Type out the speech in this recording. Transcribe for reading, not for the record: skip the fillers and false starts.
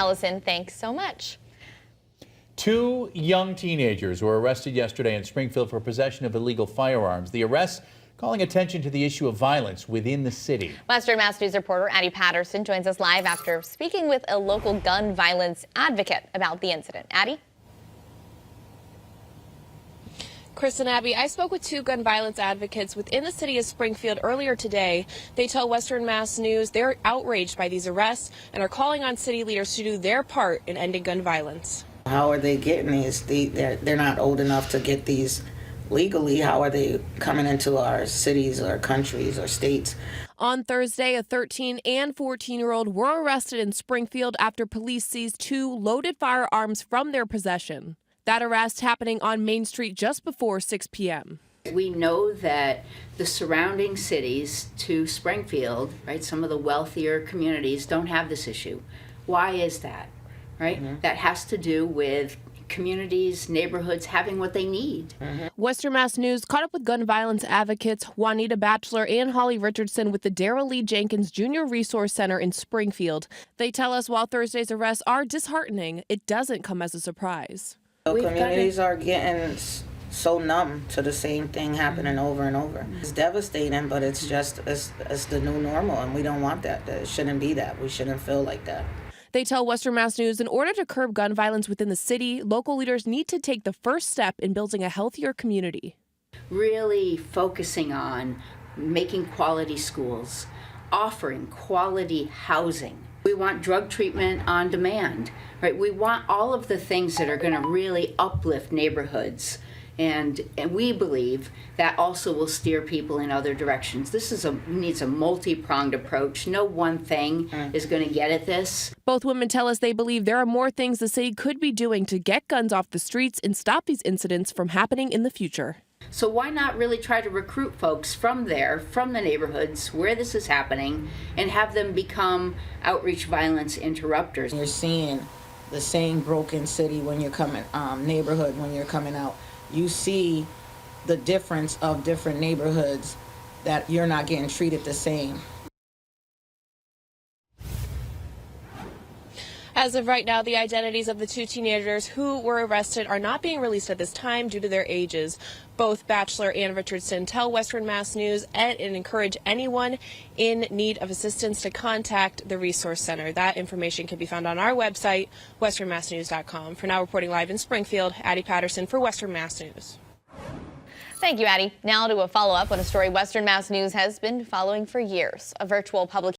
Allison, thanks so much. Two young teenagers were arrested yesterday in Springfield for possession of illegal firearms. The arrests calling attention to the issue of violence within the city. Western Mass News reporter Addie Patterson joins us live after speaking with a local gun violence advocate about the incident. Addie? Chris and Abby, I spoke with two gun violence advocates within the city of Springfield earlier today. They tell Western Mass News they're outraged by these arrests and are calling on city leaders to do their part in ending gun violence. How are they getting these? They're not old enough to get these legally. How are they coming into our cities or countries or states? On Thursday, a 13 and 14-year-old were arrested in Springfield after police seized two loaded firearms from their possession. That arrest happening on Main Street just before 6 p.m. We know that the surrounding cities to Springfield, right, some of the wealthier communities don't have this issue. Why is that, right? That has to do with communities, neighborhoods having what they need. Western Mass News caught up with gun violence advocates Juanita Batchelor and Holly Richardson with the Darrell Lee Jenkins Jr. Resource Center in Springfield. They tell us while Thursday's arrests are disheartening, it doesn't come as a surprise. Communities are getting so numb to the same thing happening over and over. It's devastating, but it's the new normal, and we don't want that. It shouldn't be that. We shouldn't feel like that. They tell Western Mass News in order to curb gun violence within the city, local leaders need to take the first step in building a healthier community. Really focusing on making quality schools, offering quality housing. We want drug treatment on demand, right? We want all of the things that are going to really uplift neighborhoods. And we believe that also will steer people in other directions. This needs a multi-pronged approach. No one thing is going to get at this. Both women tell us they believe there are more things the city could be doing to get guns off the streets and stop these incidents from happening in the future. So why not really try to recruit folks from there, from the neighborhoods where this is happening, and have them become outreach violence interrupters? You're seeing the same broken city when you're coming, neighborhood when you're coming out. You see the difference of different neighborhoods, that you're not getting treated the same. As of right now, the identities of the two teenagers who were arrested are not being released at this time due to their ages. Both Batchelor and Richardson tell Western Mass News and encourage anyone in need of assistance to contact the Resource Center. That information can be found on our website, westernmassnews.com. For now, reporting live in Springfield, Addie Patterson for Western Mass News. Thank you, Addie. Now to a follow-up on a story Western Mass News has been following for years. A virtual public